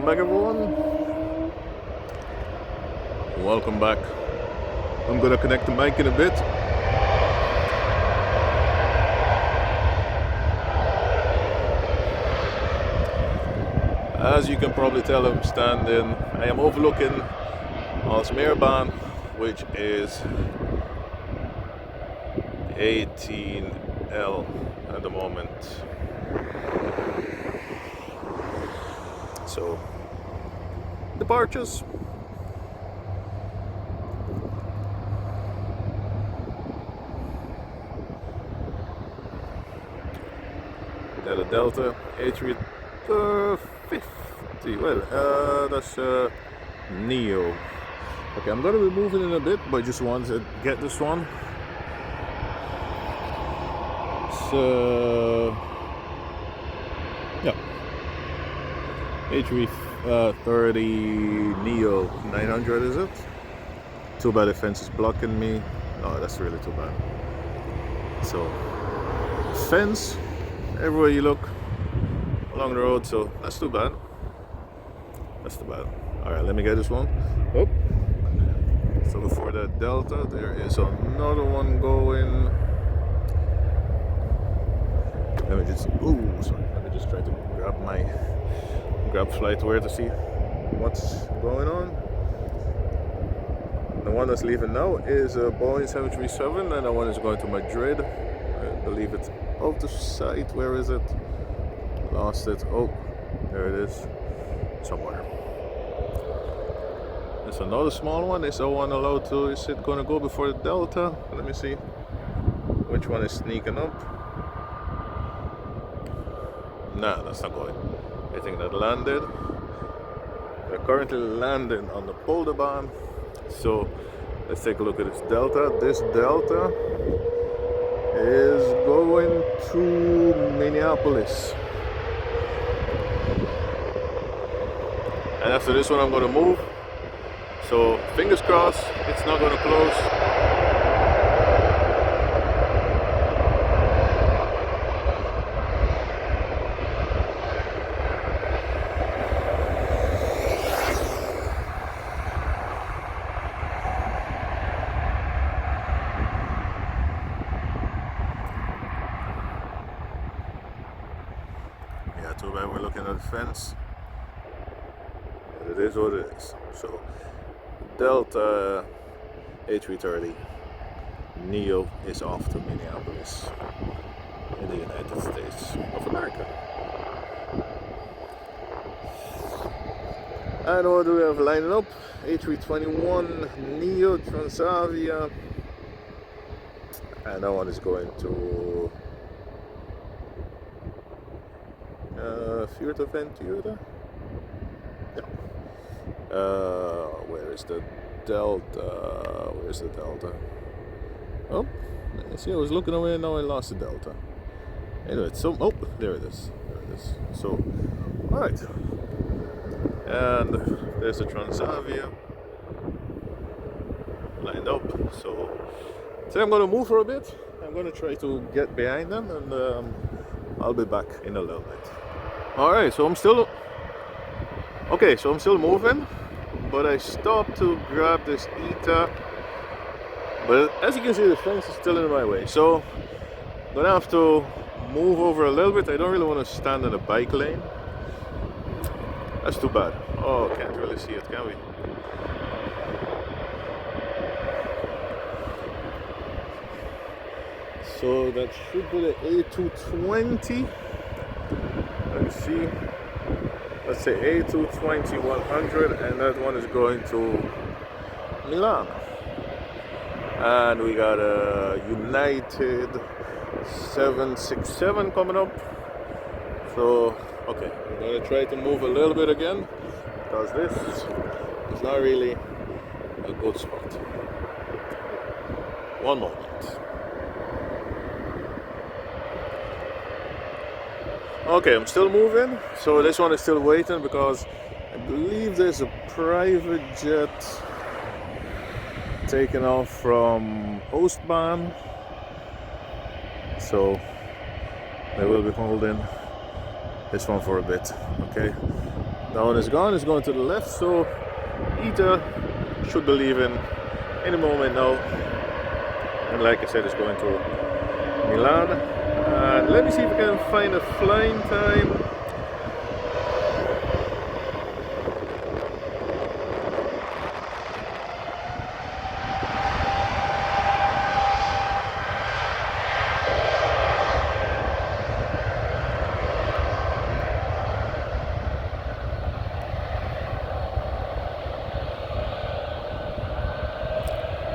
Welcome back, everyone. Welcome back. I'm gonna connect the mic in a bit. As you can probably tell, I am overlooking Aalsmeerbaan, which is 18L at the moment. So, departures. Got a Delta A350. Well, that's Neo. Okay, I'm gonna be moving in a bit, but I just wanted to get this one. So, yeah, A330 Neo 900, is it? Too bad the fence is blocking me. Oh, that's really too bad. So, fence everywhere you look along the road, so that's too bad. That's too bad. Alright, let me get this one. Oh. So before that Delta, there is another one going. Let me just try to grab FlightWare to see what's going on. The one that's leaving now is a Boeing 737, and that one is going to Madrid. I believe it's out of sight. Where is it? Lost it. Oh, there it is. Somewhere. There's another small one. Is that one allowed to? Is it going to go before the Delta? Let me see. Which one is sneaking up? Nah, that's not going. I think that landed. We're currently landing on the Polderbaan. So let's take a look at this Delta. This Delta is going to Minneapolis. And after this one I'm going to move. So fingers crossed it's not going to close. Yeah, too bad we're looking at the fence. But it is what it is. So Delta A330 Neo is off to Minneapolis in the United States of America. And what do we have lining up? A321 Neo Transavia, and that one is going to Fuerteventura. Where is the Delta? Where's the Delta? Oh, see, I was looking away, now I lost the Delta. Anyway, so, oh, there it is. There it is. So, alright. And there's the Transavia lined up. So, today I'm going to move for a bit. I'm going to try to get behind them, and I'll be back in a little bit. Alright, so I'm still moving. But I stopped to grab this ETA, but as you can see the fence is still in my way, so I'm gonna have to move over a little bit. I don't really want to stand in a bike lane. That's too bad. Oh, can't really see it, can we? So that should be the A220. Let me see. Let's say A220-100, and that one is going to Milan. And we got a United 767 coming up. So, okay, I'm gonna try to move a little bit again, because this is not really a good spot. One moment. Okay, I'm still moving, so this one is still waiting because I believe there's a private jet taking off from Oostbaan, so they will be holding this one for a bit. Okay, That one is gone, it's going to the left, so ITA should be leaving any moment now. And like I said, it's going to Milan. And let me see if I can find a flying time.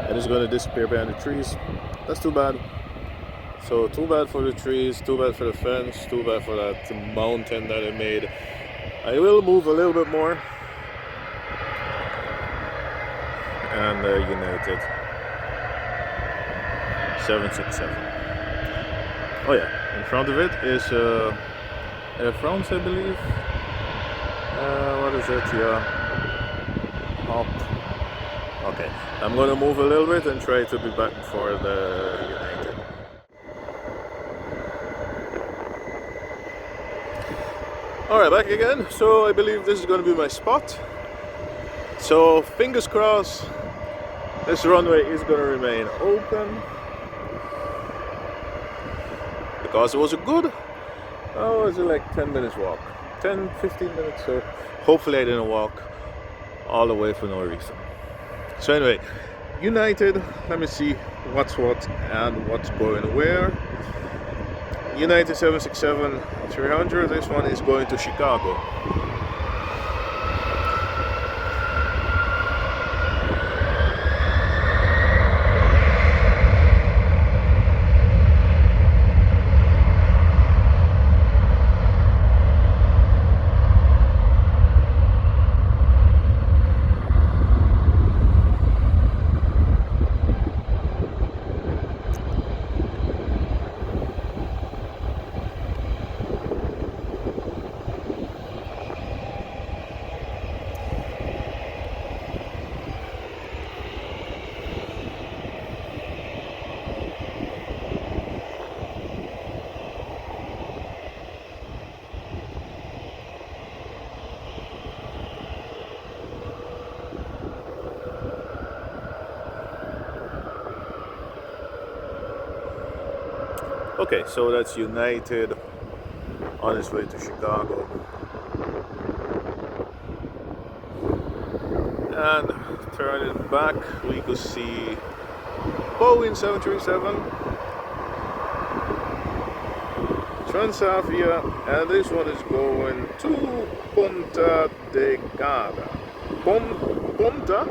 And it's going to disappear behind the trees. That's too bad. So too bad for the trees, too bad for the fence, too bad for that mountain that I made. I will move a little bit more. And United 767. Oh yeah, in front of it is Air France, I believe. What is it? Yeah. Hop. Okay, I'm gonna move a little bit and try to be back for the United. Alright, back again. So I believe this is gonna be my spot. So fingers crossed, this runway is gonna remain open. Because it was a good, oh, was it like 10 minutes walk? 10-15 minutes, so hopefully I didn't walk all the way for no reason. So anyway, United, let me see what's what and what's going where. United 767-300, this one is going to Chicago. Okay, so that's United on its way to Chicago. And turning back, we could see Boeing 737, Transavia, and this one is going to Punta Delgada. Punta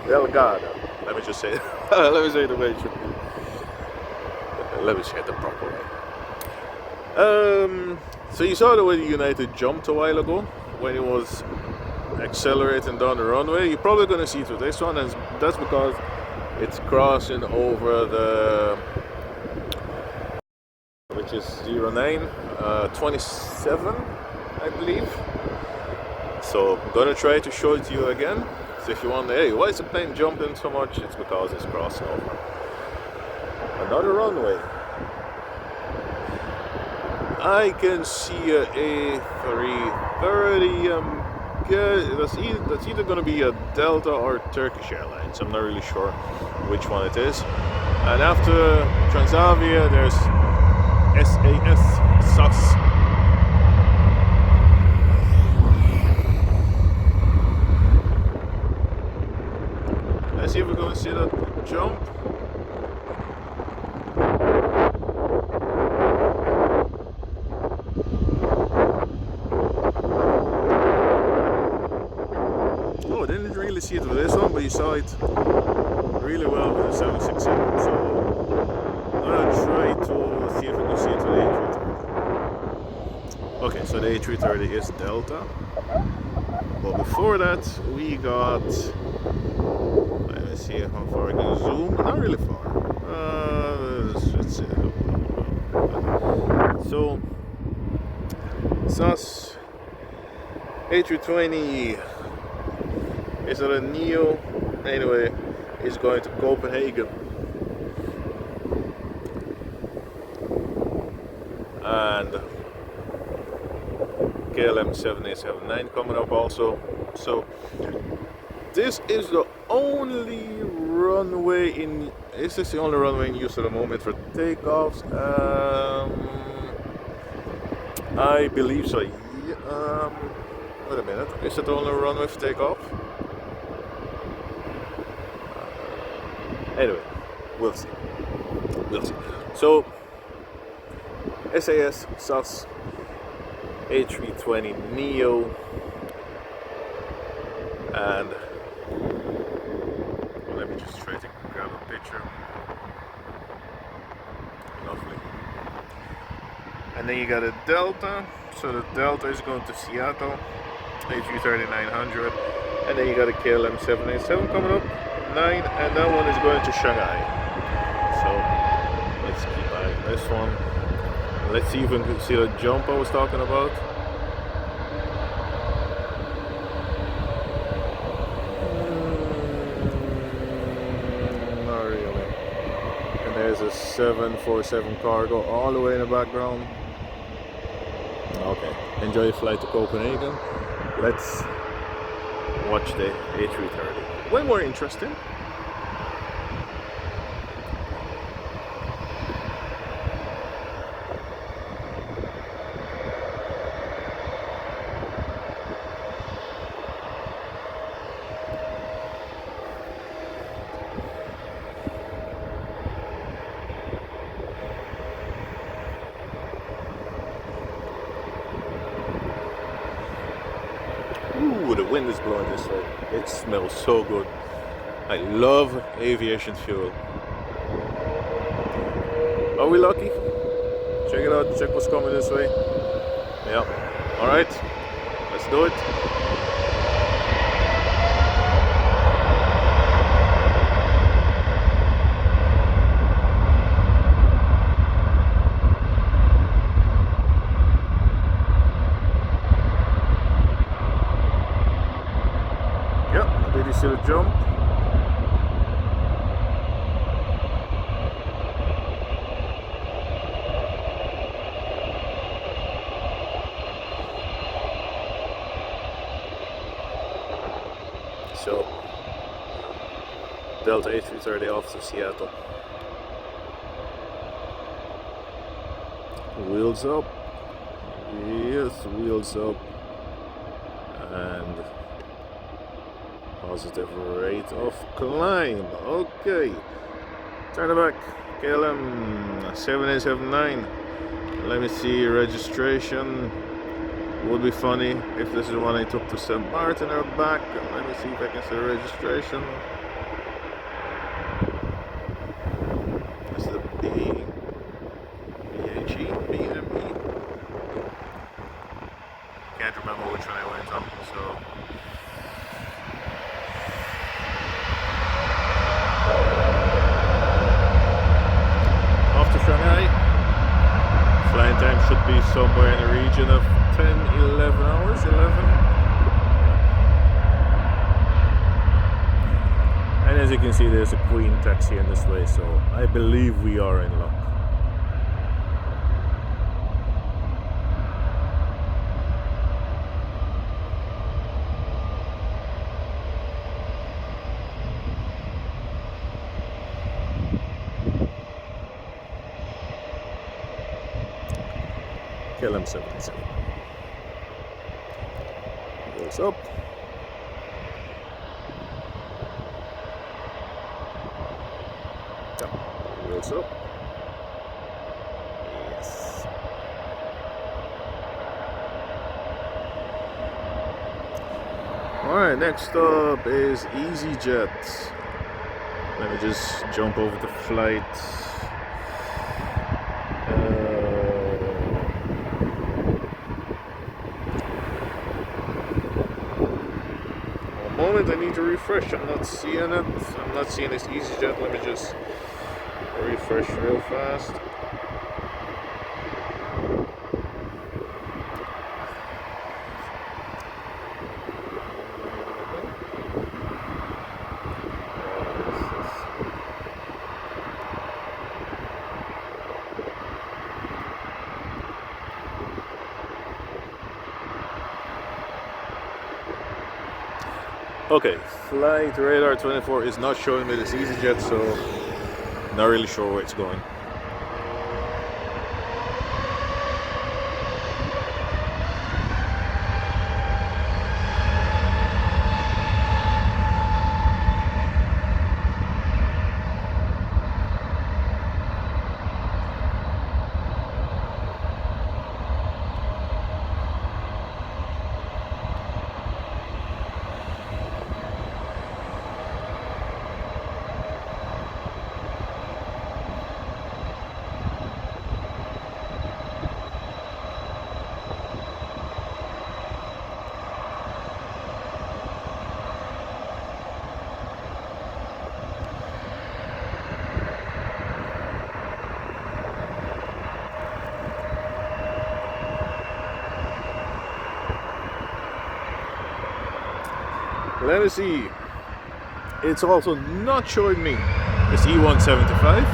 Delgada. Let me just say it. Let me say it the way it should be. Let me say it the proper way. So you saw the way the United jumped a while ago when it was accelerating down the runway. You're probably going to see it with this one, and that's because it's crossing over the, which is 0927, I believe. So I'm going to try to show it to you again. So if you wonder, hey, why is the plane jumping so much? It's because it's crossing over another runway. I can see a A330. That's either going to be a Delta or Turkish Airlines. I'm not really sure which one it is. And after Transavia, there's SAS. Let's see if we're going to see that jump. See it with this one, but you saw it really well with the 767. So I'm gonna try to see if I can see it with the A330. Okay, so the A330 is Delta. But before that, we got. Let me see how far I can zoom. Not really far. Let's see. So SAS A320. Is it a Neo? Anyway, it's going to Copenhagen. And KLM 7879 coming up also. So this is the only runway in. Is this the only runway in use at the moment for takeoffs? I believe so. Yeah, wait a minute. Is it the only runway for takeoff? Anyway, we'll see. We'll see. So SAS A320 Neo, and let me just try to grab a picture. Lovely. And then you got a Delta. So the Delta is going to Seattle, A330-900, and then you got a KLM 787 coming up, 9, and that one is going to Shanghai. So let's keep eyeing this one. Let's see if we can see the jump I was talking about. Not really. And there's a 747 cargo all the way in the background. Okay, enjoy your flight to Copenhagen. Let's watch the A330. Way more interesting. Ooh, the wind is blowing this way. It smells so good. I love aviation fuel. Are we lucky? Check it out, check what's coming this way. Yeah. Alright, let's do it. Yeah, did you see the jump? So, Delta A330 off to Seattle. Wheels up. Yes, wheels up. And positive rate of climb. Okay. Turn it back. KLM 7879. Let me see registration. Would be funny if this is the one I took to St. Martin or back. Let me see if I can see registration. This is the BME. Can't remember which one I went on, so. Off to Shanghai. Flying time should be somewhere in the region of 10, 11 hours, 11. And as you can see, there's a Queen taxi in this way, so I believe we are in luck. KLM 77. Wheels up. Yeah, wheels up. Yes. Alright, next up is EasyJet. Let me just jump over the flight. Moment, I need to refresh. I'm not seeing it. I'm not seeing this EasyJet. Let me just refresh real fast. Okay, flight radar 24 is not showing me this EasyJet, so not really sure where it's going. Let me see. It's also not showing me this E175.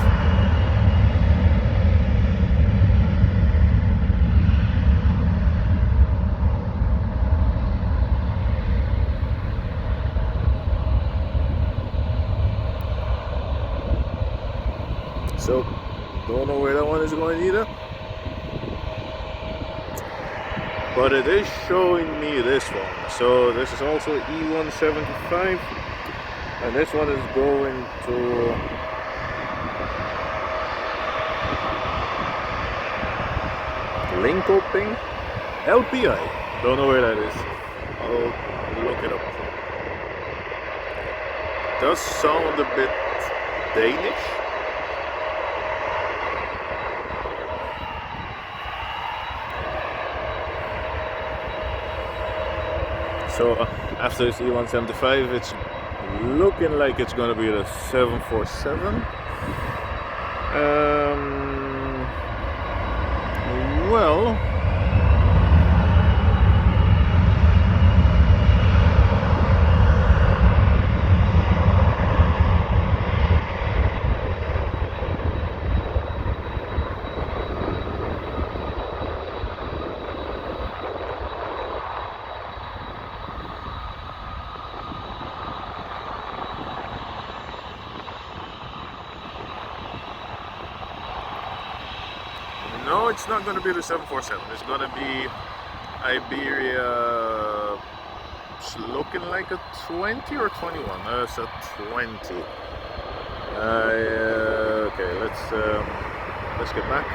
So, don't know where that one is going either. But it is showing me this one. So this is also E175. And this one is going to Linköping LPI. Don't know where that is. I'll look it up. Does sound a bit Danish. So after this E175, it's looking like it's gonna be the 747. Well, no, it's not going to be the 747. It's going to be Iberia. It's looking like a 20 or 21. It's a 20. Okay, let's get back.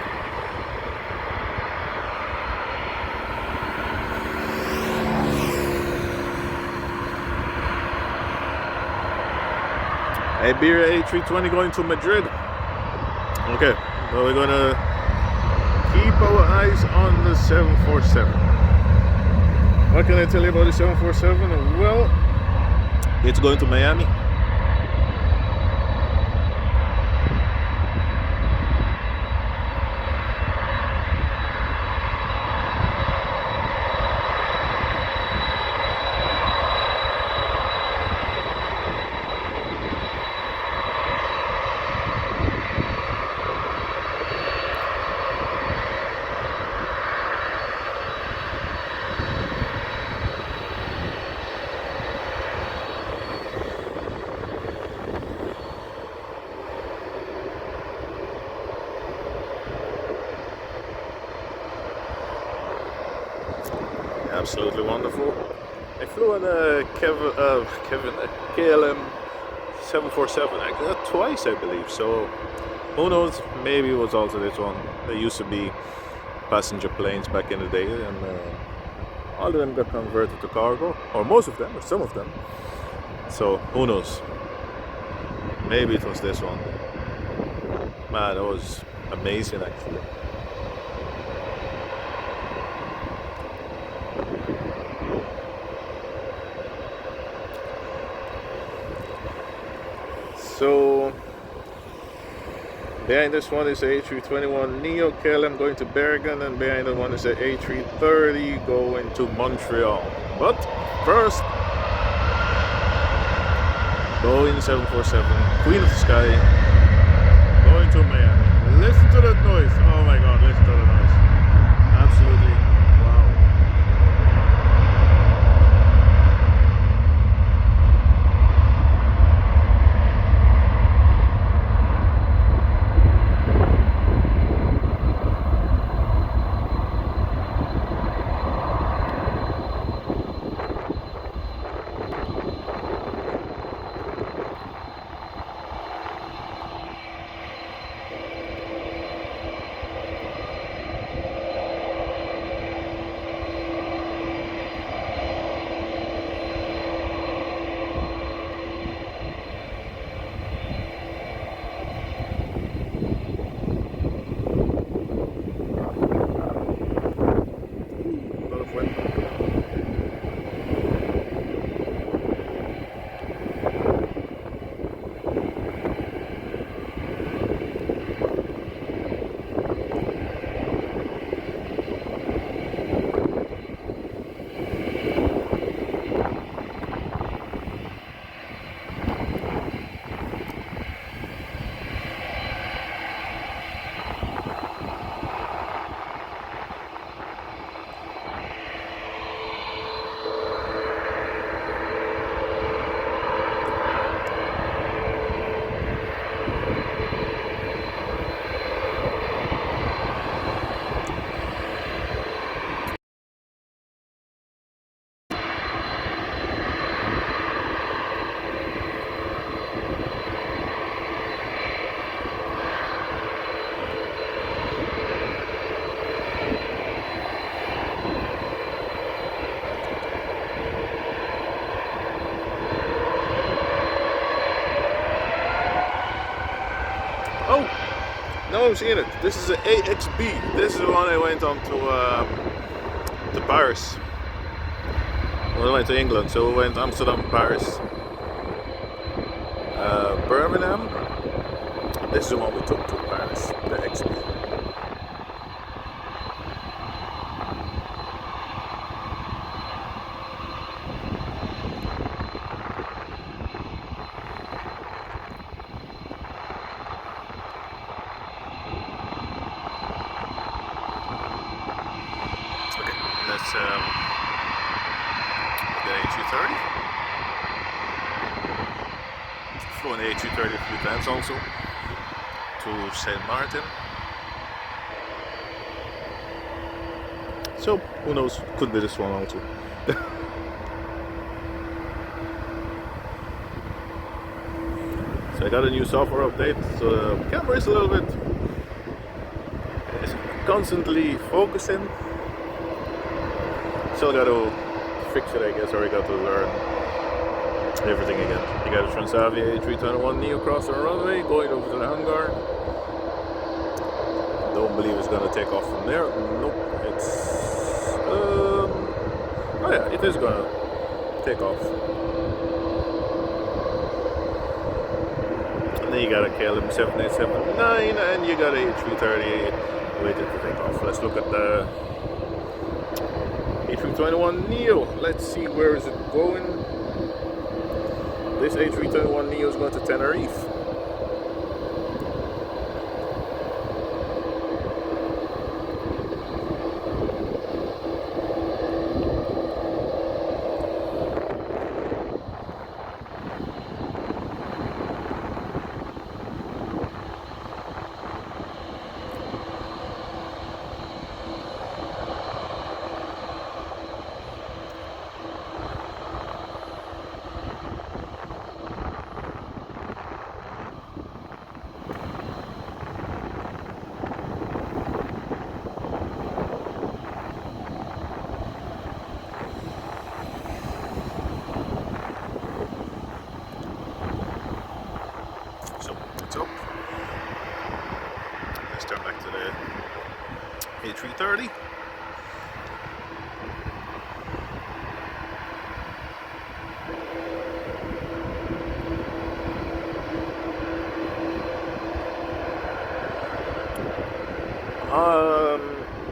Iberia A320 going to Madrid. Okay, well, we're gonna keep our eyes on the 747. What can I tell you about the 747? Well, it's going to Miami. Absolutely wonderful. I flew on a KLM 747 twice, I believe. So who knows? Maybe it was also this one. There used to be passenger planes back in the day, and all of them got converted to cargo, or most of them, or some of them. So who knows? Maybe it was this one. Man, that was amazing actually. So behind this one is the A321 Neo KLM going to Bergen, and behind that one is the A330 going to Montreal. But first, Boeing 747, Queen of the Sky, going to Miami. Listen to that noise. Oh my god, listen to the noise. Absolutely wow. Oh, now I'm seeing it. This is an AXB. This is the one I went on to Paris. Well, I went to England, so we went Amsterdam, Paris, Birmingham. This is the one we took to Paris, the XB. Okay, let's the A330. Flown the A330 a few times also to Saint Martin. So who knows? Could be this one also. So I got a new software update. So the camera is a little bit. It's constantly focusing. Still got to fix it, I guess, or I got to learn everything again. You got a Transavia A321neo across the runway, going over to the hangar. Don't believe it's gonna take off from there. Nope, it's oh yeah, it is gonna take off. And then you got a KLM 7879 and you got a A330 waiting to take off. Let's look at the A321neo. Let's see where is it going. This A321neo is going to Tenerife. Up. Let's turn back to the A330.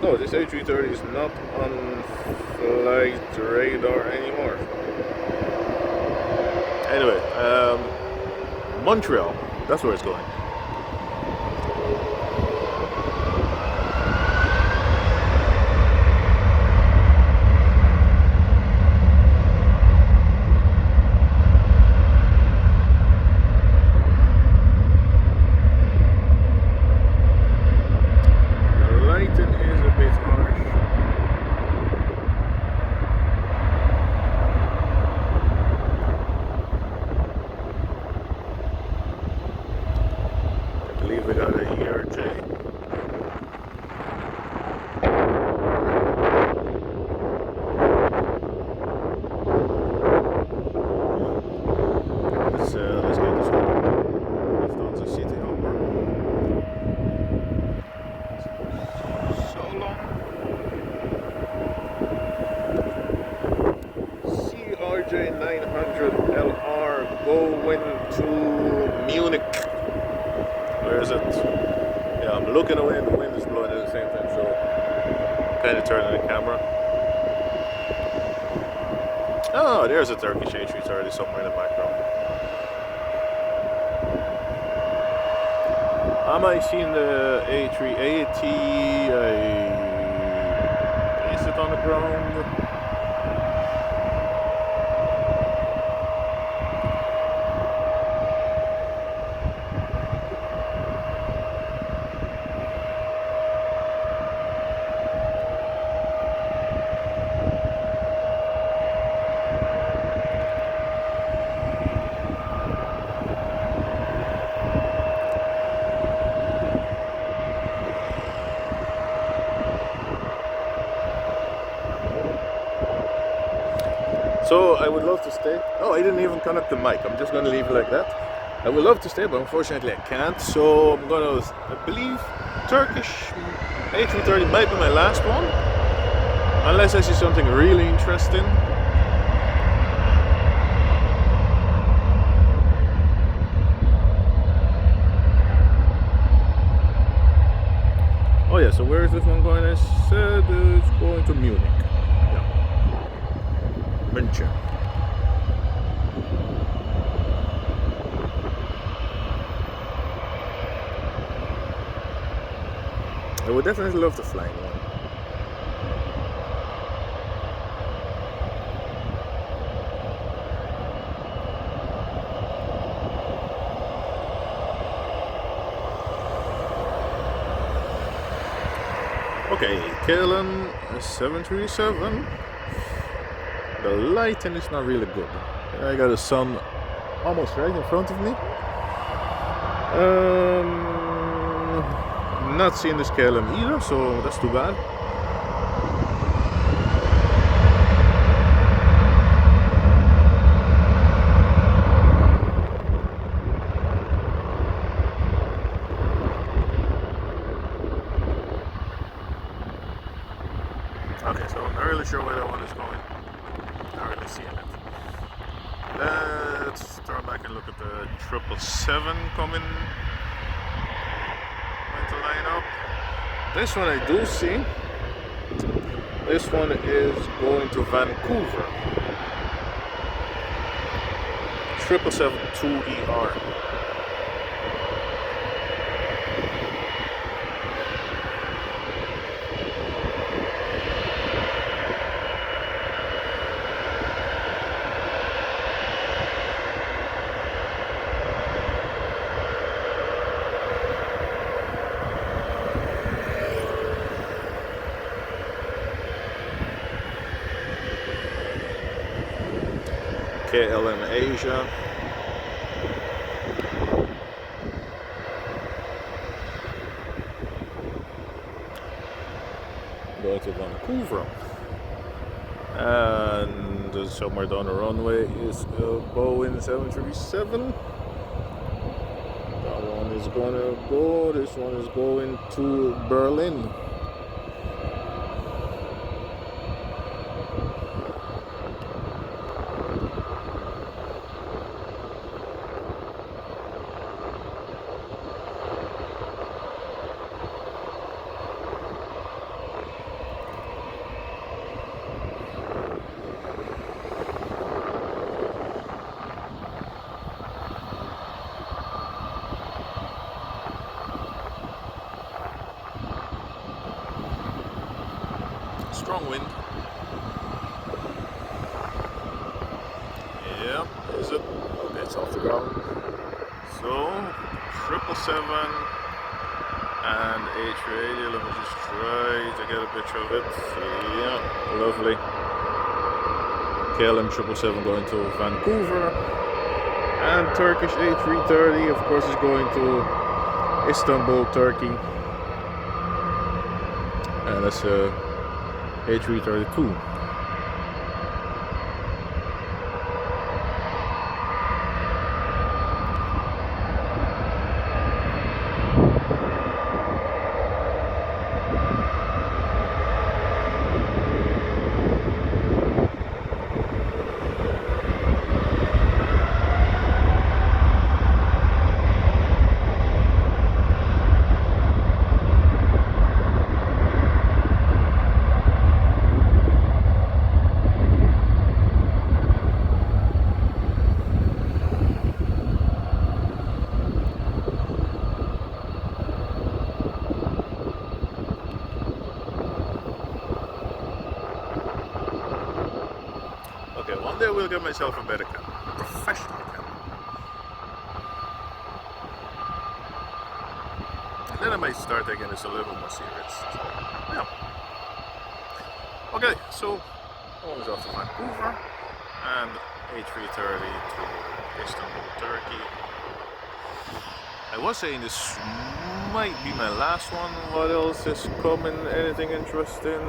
No, this A330 is not on flight radar anymore. Anyway, Montreal. That's where it's going. The lighting is a bit harsh. I believe we got a ERJ. Let's go this way. Let's go to City Hopper. So long. CRJ 900 LR going to Munich. Where is it? Yeah, I'm looking away and the wind is blowing at the same time, so kind of turning the camera. Oh, there's a Turkish A330 somewhere in the background. Am I seeing the A380? Is it on the ground? So I would love to stay. Oh, I didn't even connect the mic. I'm just going to leave it like that. I would love to stay, but unfortunately I can't. So I'm gonna, I believe, Turkish A330 might be my last one, unless I see something really interesting. Oh yeah, so where is this one going? I said it's going to Munich. Yeah. München. I would definitely love to fly in one. Okay, KLM 737. The lighting is not really good. I got the sun almost right in front of me. Not seeing this KLM either, so that's too bad. Okay, so I'm not really sure where that one is going. Not really seeing it. Let's turn back and look at the 777 coming to line up. This one I do see. This one is going to Vancouver. 777-2ER. KLM Asia. Going to Vancouver. And somewhere down the runway is a Boeing 737. That one is gonna go. This one is going to Berlin. Strong wind. Yeah, is it? Okay, it's off the ground. So, 777 and A380. Let me just try to get a picture of it. Yeah, lovely. KLM 777 going to Vancouver. And Turkish A330, of course, is going to Istanbul, Turkey. And that's A332. Okay, one day I will get myself a better camera, a professional camera. And then I might start taking this a little more serious. So, yeah. Okay, so I was off to Vancouver and A330 to Istanbul, Turkey. I was saying this might be my last one. What else is coming? Anything interesting?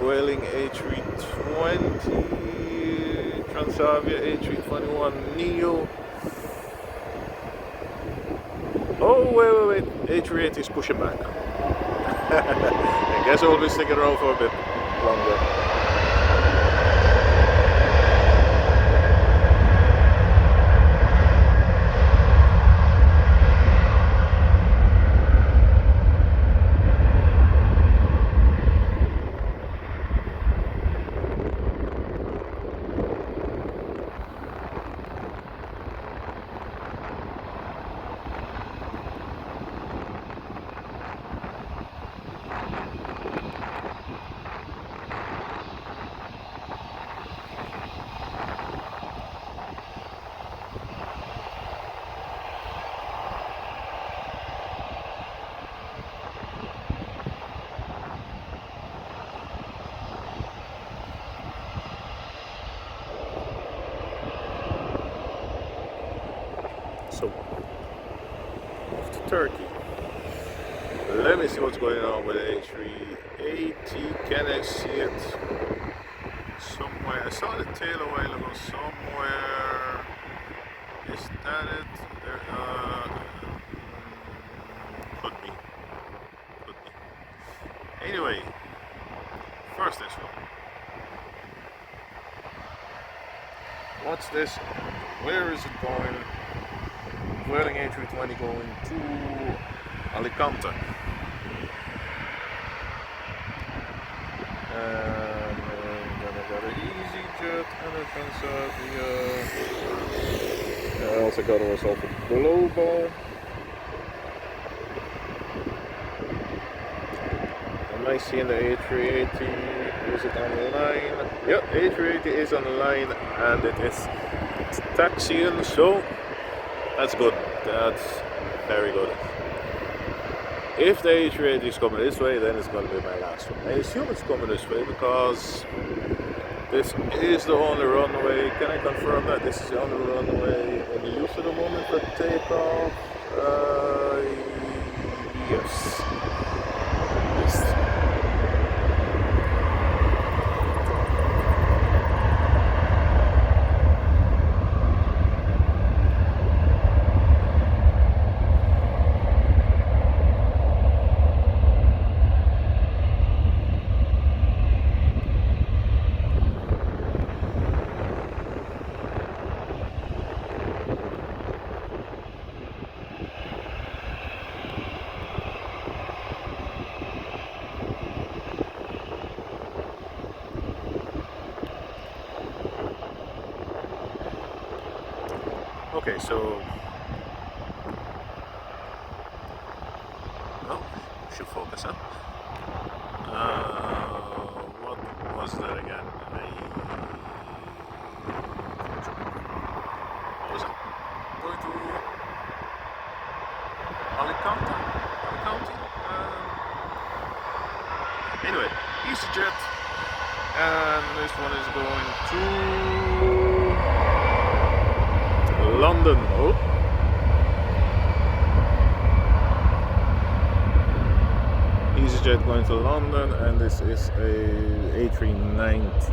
Vueling A320. Transavia A321neo. Oh, wait. A380 is pushing back. I guess I'll be sticking around for a bit longer. So, off to Turkey. Let me see what's going on with the A380. Can I see it somewhere? I saw the tail a while ago somewhere. Is that it? There, could be. Anyway, first this one. What's this? Where is it going? Vueling A320 going to Alicante. And then I got an EasyJet and a Transavia. I also got myself a Global. Am I seeing the A380? Is it on the line? Yep, A380 is on the line and it is taxiing, so that's good. That's very good. If the A380 is coming this way, then it's going to be my last one. I assume it's coming this way because this is the only runway. Can I confirm that this is the only runway in use at the moment for takeoff? Yes. Okay, so should focus, huh? What was that again? What was it? Going to Alicante? Anyway, EasyJet, and this one is going to London. Oh. EasyJet going to London, and this is a A319.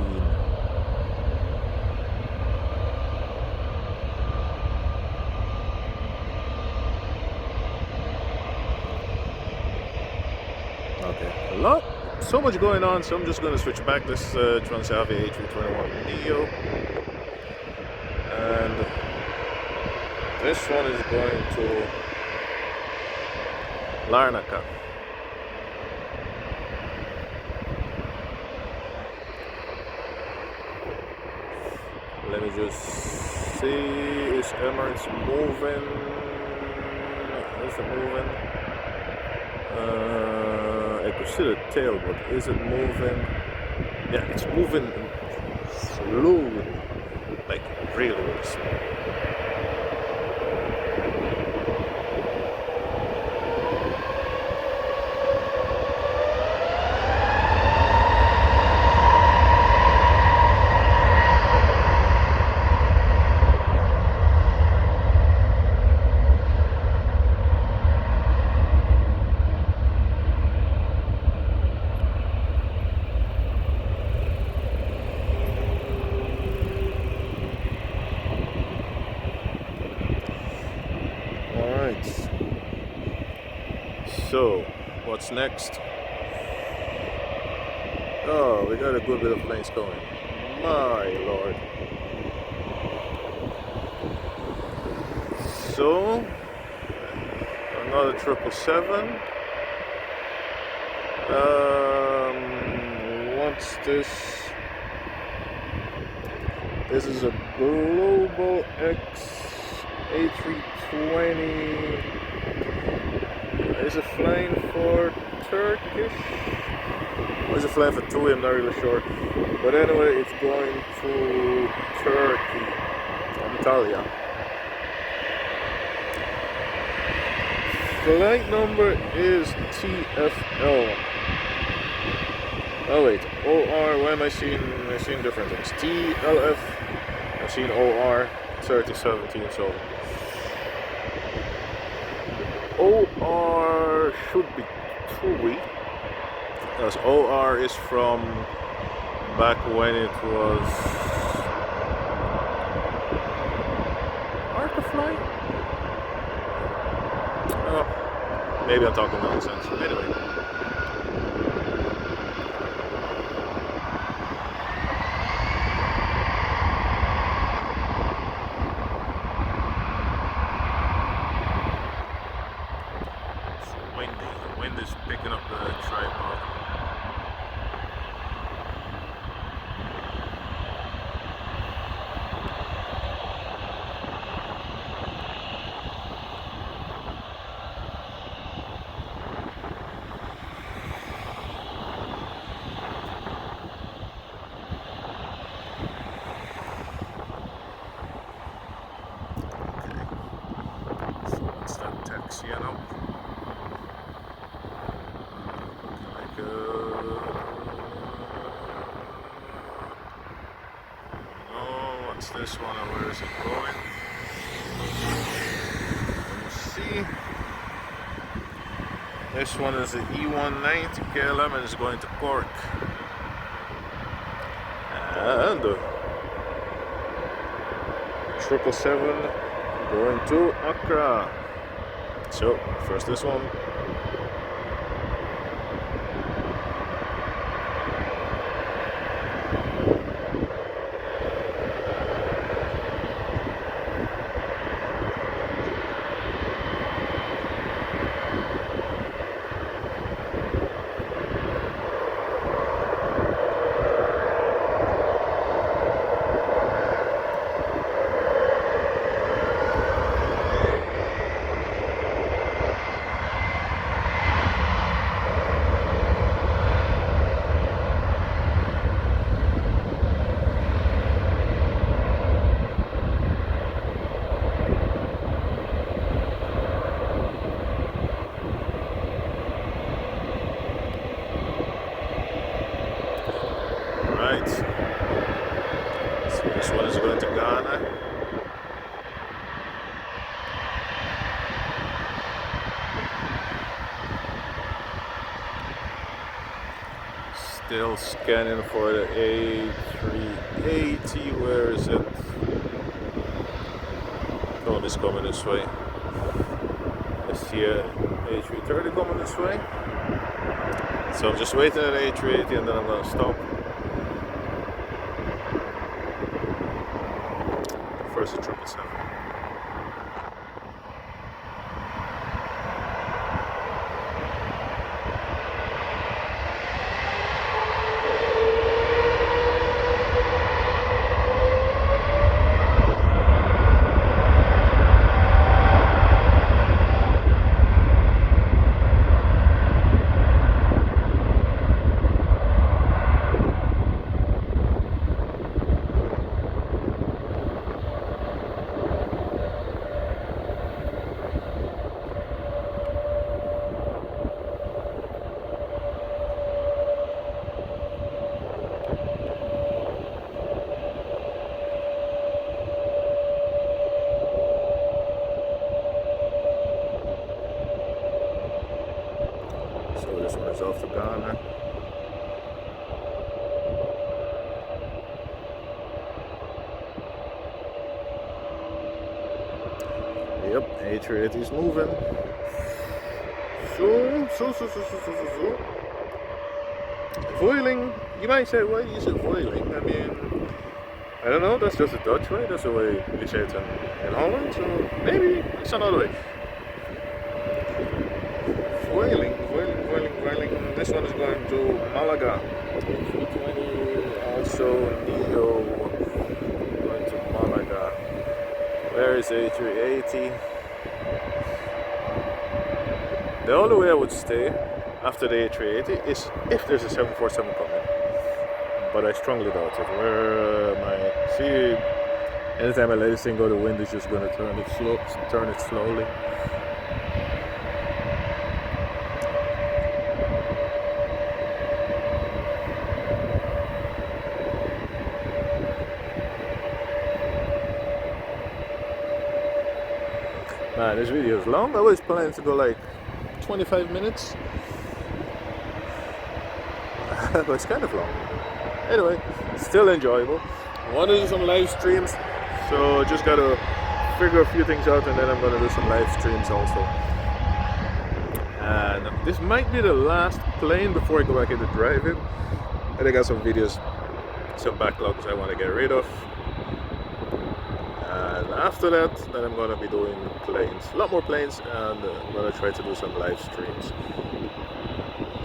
Okay, so much going on, so I'm just going to switch back. This Transavia A321neo, and this one is going to Larnaca. Let me just see, is Emirates moving? Is it moving? I could see the tail, but is it moving? Yeah, it's moving slowly, like really slow. So, what's next? Oh, we got a good bit of planes going. My lord. So, another 777. What's this? This is a Global X A320. Is it flying for Turkish? Or is it flying for TUI? I'm not really sure. But anyway, it's going to Turkey, Antalya. Flight number is TFL. Oh wait, OR. Why am I seeing different things? TLF. I've seen OR 3017. So OR should be TUI, because OR is from back when it was hard to fly. Oh, maybe I'm talking nonsense. Anyway. Wind is picking up the tripod. Okay. So what's that taxiing up? What's this one, and where is it going? Let me see. This one is the E190 KLM and it's going to Cork. And 777 going to Accra. So, first this one. So this one is going to Ghana. Still scanning for the A380. Where is it? Oh, it's coming this way. I see a A330 coming this way. So I'm just waiting at A380 and then I'm gonna stop. First the 777. So this one is off to Ghana. Yep, A380 is moving. So. Voiling. You might say, why is it voiling? I mean, I don't know. That's just a Dutch way. That's the way we say it in Holland. So maybe it's another way. Voiling. This one is going to Malaga. 320. Also Neo going to Malaga. Where is A380? The only way I would stay after the A380 is if there's a 747 coming, but I strongly doubt it. Where anytime I let this thing go, the wind is just going to turn it slowly. Man, this video is long. I was planning to go like 25 minutes. But it's kind of long. Anyway, still enjoyable. I want to do some live streams, so just gotta figure a few things out, and then I'm gonna do some live streams also. And this might be the last plane before I go back into driving. And I got some videos, some backlogs I want to get rid of. And after that, then I'm gonna be doing planes, a lot more planes, and I'm gonna try to do some live streams.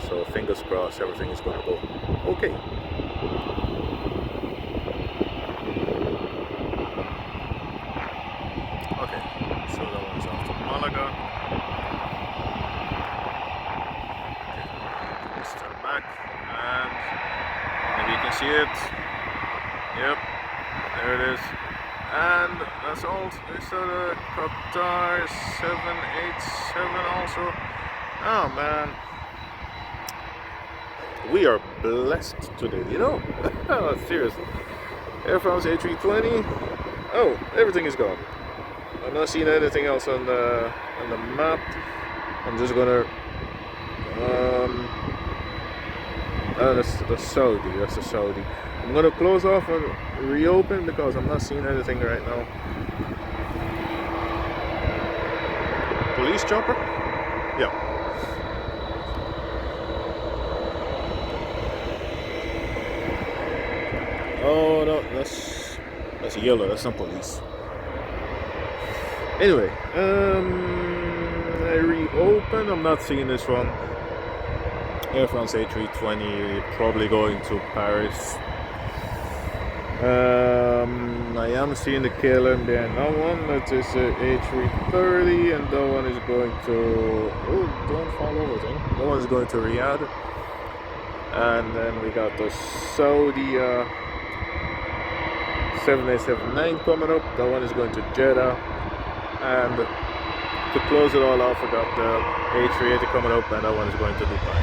So fingers crossed, everything is gonna go okay. Okay, so that one's off to Malaga. Okay, let's turn back, and maybe you can see it. Yep, there it is. And that's all. It's the Qatar 787 also. Oh man, we are blessed today, you know. Seriously, Air France A320. Oh, everything is gone. I'm not seeing anything else on the map. I'm just gonna that's the Saudi. That's the Saudi. I'm gonna close off and reopen because I'm not seeing anything right now. Police chopper? Yeah. Oh no, that's yellow. That's not police. Anyway, I reopen. I'm not seeing this one. Air France A320, probably going to Paris. I am seeing the KLM behind that one. That is A330, and that one is going to. Oh, don't fall over, thing. That one is going to Riyadh. And then we got the Saudi 787-9 coming up. That one is going to Jeddah. And to close it all off, we got the A380 coming up, and that one is going to Dubai.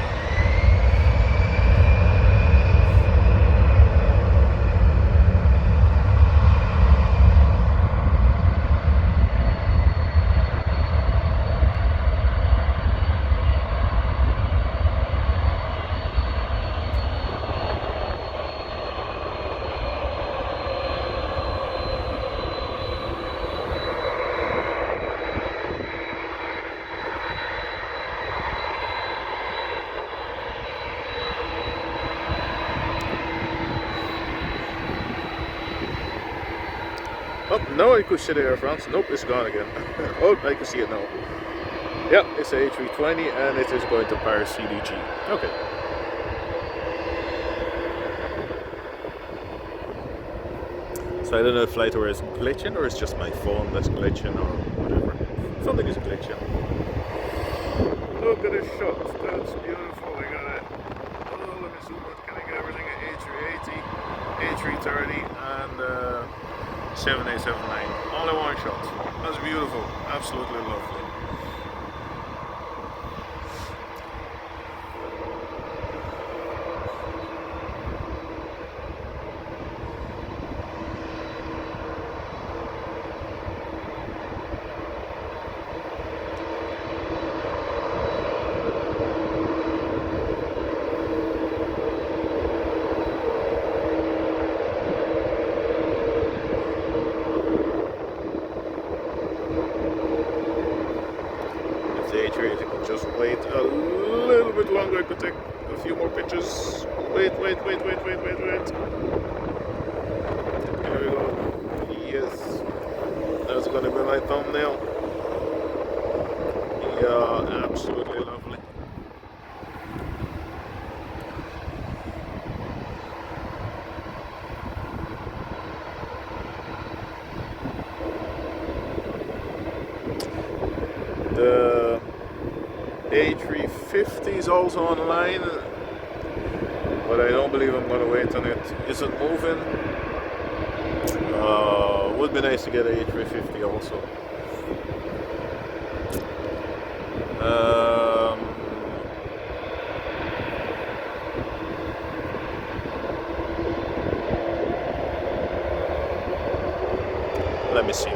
Oh, no, I could see the Air France. Nope, it's gone again. Oh, I can see it now. Yeah, it's a A320 and it is going to Paris CDG. Okay. So I don't know if FlightAware is glitching or it's just my phone that's glitching or whatever. Something is glitching. Look at this shot. That's beautiful. I got it. Oh, let me zoom out. Can I get everything at A380, A330 and 787-9, all in one shot. That's beautiful, absolutely lovely. wait a little bit longer. I could take a few more pictures. Wait. There we go. Yes. That's gonna be my thumbnail. Yeah, absolutely lovely. The A350 is also online, but I don't believe I'm gonna wait on it. Is it moving? Would be nice to get an A350 also. Let me see.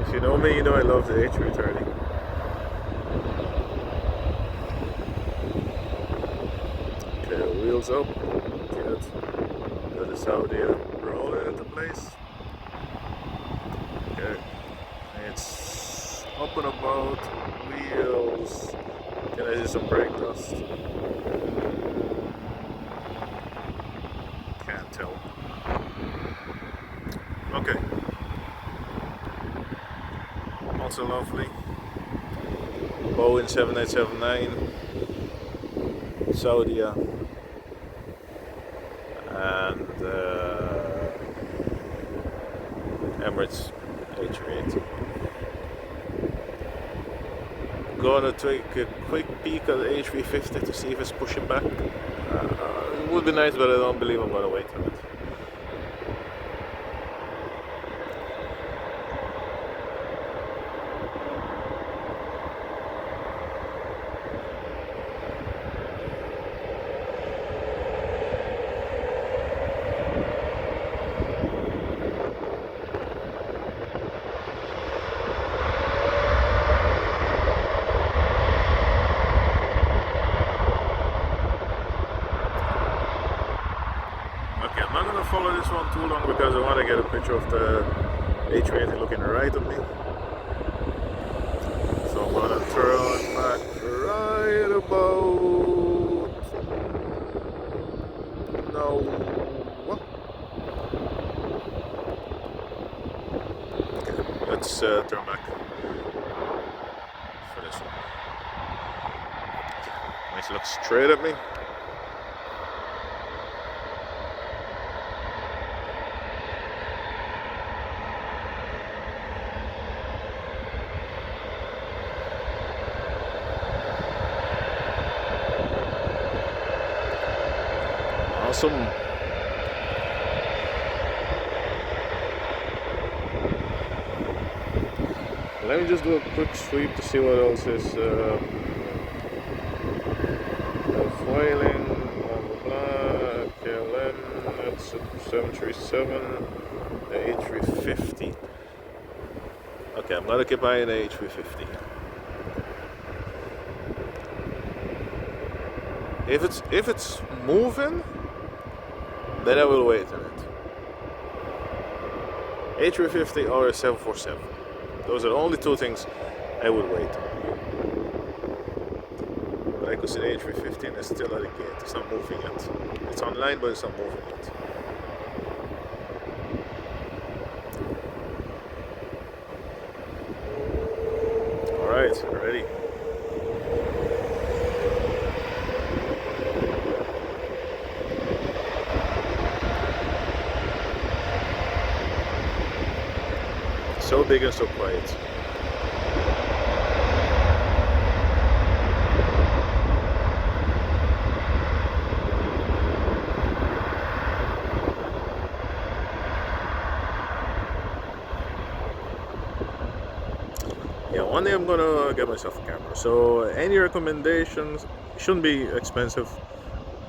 If you know me, you know I love the A330. Okay, wheels up. Good. Notice how they're rolling into place. Okay. It's up and about. Wheels. Can I see some brake dust? Can't tell. Okay. Also lovely. Boeing 7879, Saudi, and Emirates A380. Gonna take a quick peek at the A350 to see if it's pushing back. It would be nice, but I don't believe I'm gonna wait on it. I'm not going to follow this one too long because I want to get a picture of the A380 looking right at me. So I'm going to turn back right about now. What? Okay, let's turn back for this one. Nice, look straight at me. Awesome. Let me just do a quick sweep to see what else is foiling, blah blah blah, KLM, that's a 737, the A350. Okay, I'm gonna keep eyeing the A350. If it's moving, then I will wait on it. A350 or a 747. Those are the only two things I would wait on. But I could see the A350 and it's still at the gate. It's not moving yet. It's online, but it's not moving yet. Alright, ready. So big and so quiet. yeah, one day I'm gonna get myself a camera. So any recommendations? Shouldn't be expensive.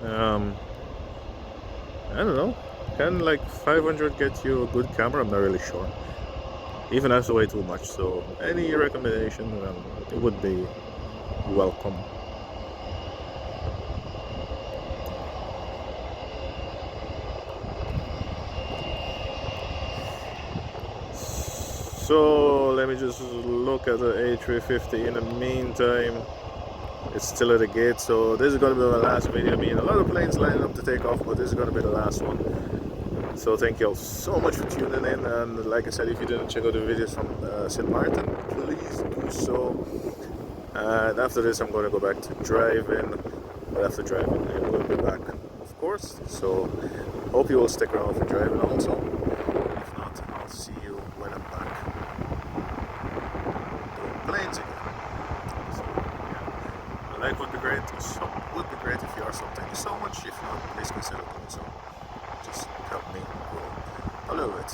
Um, I don't know. Can like 500 get you a good camera? I'm not really sure. Even that's way too much. So any recommendation, it would be welcome. So let me just look at the A350 in the meantime. It's still at the gate, so this is going to be my last video. I mean, a lot of planes lining up to take off, but this is going to be the last one. So thank you all so much for tuning in, and like I said, if you didn't check out the videos from St. Martin, please do so. And after this I'm going to go back to driving, but after driving I will be back, of course. So hope you will stick around for driving also. If not, I'll see you when I'm back doing planes again. So yeah, a like would be great. So would be great if you are, so thank you so much. If not, please consider doing so. Just help me grow a little bit.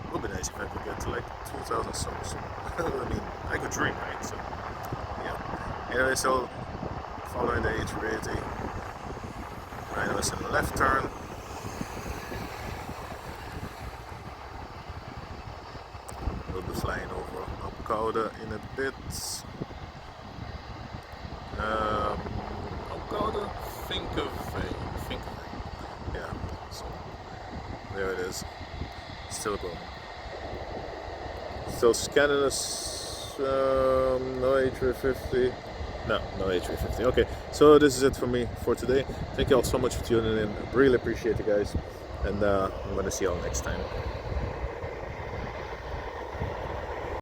It would be nice if I could get to like 2,000 subs. I mean, I could dream, right? So yeah. Anyway, so following the A380, right now it's in the left turn. We'll be flying over Alcauda in a bit. Alcauda, think of yeah. So there it is. Still going. Still scanning us. No A350. No A350. Okay, so this is it for me for today. Thank you all so much for tuning in. I really appreciate you guys, and I'm gonna see you all next time.